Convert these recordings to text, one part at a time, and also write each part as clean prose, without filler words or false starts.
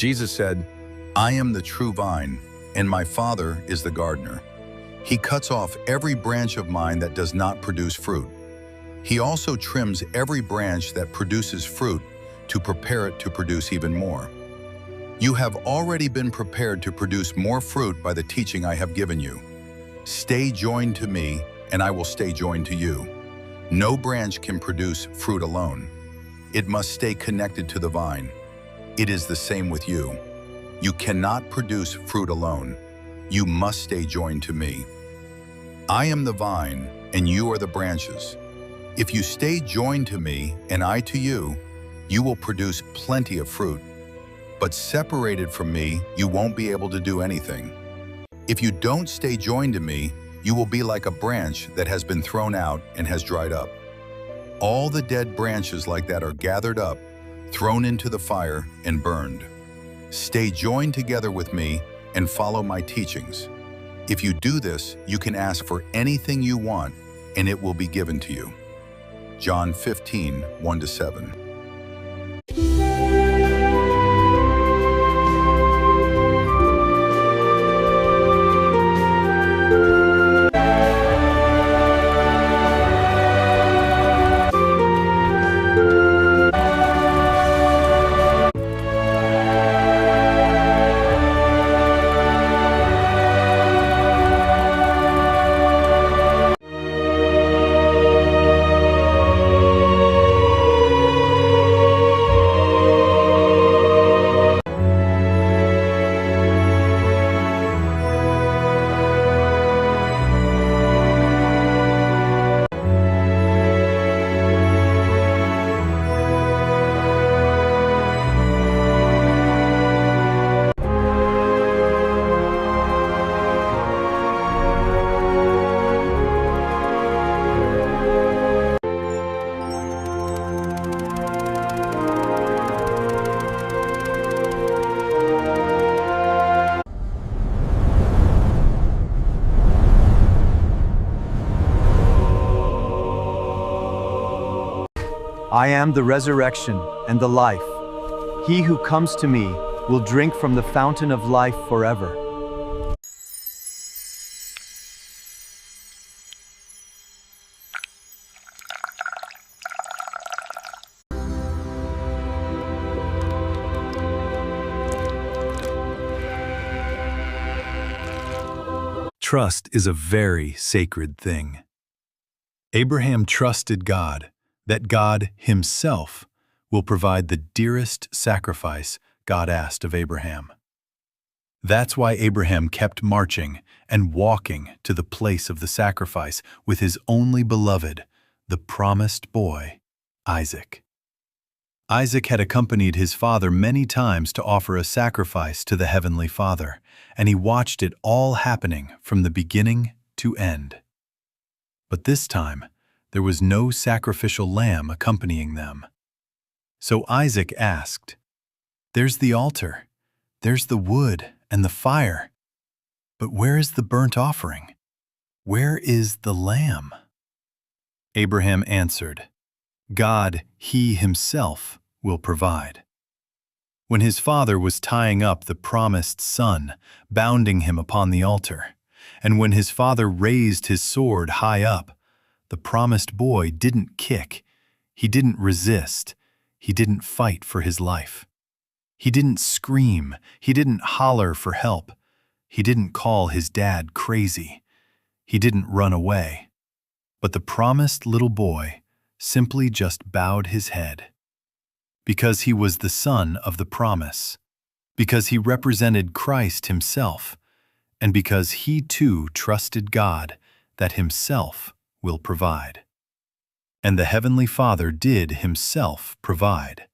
Jesus said, "I am the true vine, and my Father is the gardener. He cuts off every branch of mine that does not produce fruit. He also trims every branch that produces fruit to prepare it to produce even more. You have already been prepared to produce more fruit by the teaching I have given you. Stay joined to me, and I will stay joined to you. No branch can produce fruit alone. It must stay connected to the vine. It is the same with you. You cannot produce fruit alone. You must stay joined to me. I am the vine, and you are the branches. If you stay joined to me, and I to you, you will produce plenty of fruit. But separated from me, you won't be able to do anything. If you don't stay joined to me, you will be like a branch that has been thrown out and has dried up. All the dead branches like that are gathered up, thrown into the fire, and burned. Stay joined together with me and follow my teachings. If you do this, you can ask for anything you want, and it will be given to you." John 15, 1-7. I am the resurrection and the life. He who comes to me will drink from the fountain of life forever. Trust is a very sacred thing. Abraham trusted God, that God Himself will provide the dearest sacrifice God asked of Abraham. That's why Abraham kept marching and walking to the place of the sacrifice with his only beloved, the promised boy, Isaac. Isaac had accompanied his father many times to offer a sacrifice to the Heavenly Father, and he watched it all happening from the beginning to end. But this time, there was no sacrificial lamb accompanying them. So Isaac asked, "There's the altar, there's the wood and the fire, but where is the burnt offering? Where is the lamb?" Abraham answered, "God, He Himself, will provide." When his father was tying up the promised son, bounding him upon the altar, and when his father raised his sword high up, the promised boy didn't kick, he didn't resist, he didn't fight for his life. He didn't scream, he didn't holler for help, he didn't call his dad crazy, he didn't run away. But the promised little boy simply just bowed his head. Because he was the son of the promise, because he represented Christ Himself, and because he too trusted God that Himself will provide. And the Heavenly Father did Himself provide.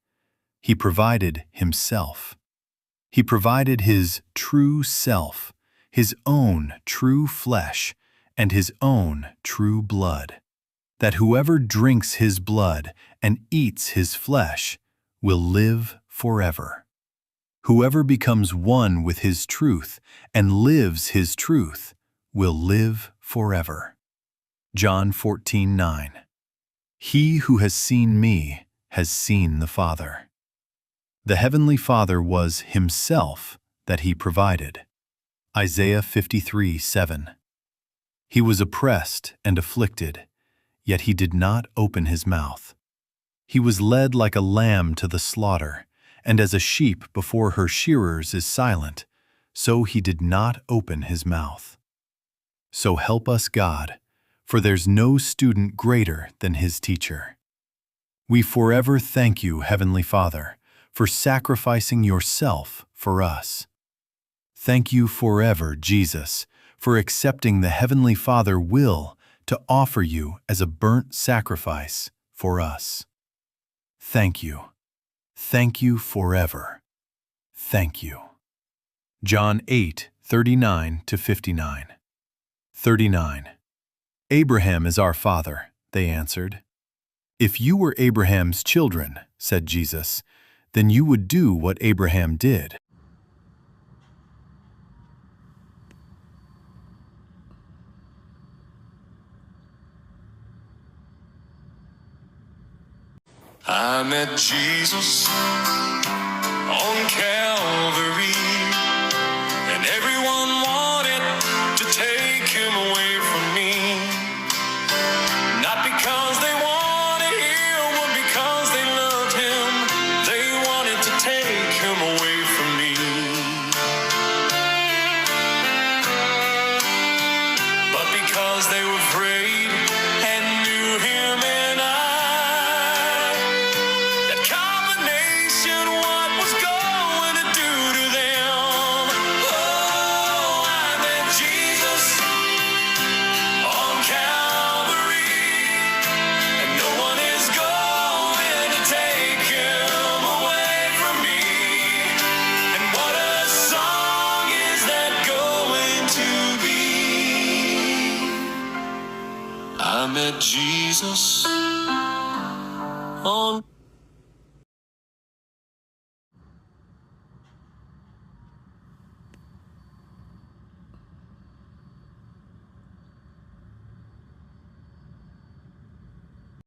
He provided Himself. He provided His true self, His own true flesh, and His own true blood, that whoever drinks His blood and eats His flesh will live forever. Whoever becomes one with His truth and lives His truth will live forever. John 14:9. He who has seen me has seen the Father. The Heavenly Father was Himself that He provided. Isaiah 53:7. He was oppressed and afflicted, yet He did not open His mouth. He was led like a lamb to the slaughter, and as a sheep before her shearers is silent, so He did not open His mouth. So help us, God, for there's no student greater than his teacher. We forever thank you, Heavenly Father, for sacrificing yourself for us. Thank you forever, Jesus, for accepting the Heavenly Father will to offer you as a burnt sacrifice for us. Thank you. Thank you forever. Thank you. John 8:39-59. 39. Abraham is our father, they answered. If you were Abraham's children, said Jesus, then you would do what Abraham did. I met Jesus on Calvary, and everyone wanted to take him away from me. Not because they wanted him, but because they loved him. They wanted to take him away from me. But because they were afraid and knew him and that combination, what was going to do to them? Oh, I met Jesus on Calvary, and no one is going to take him away from me. And what a song is that going to be? I met Jesus on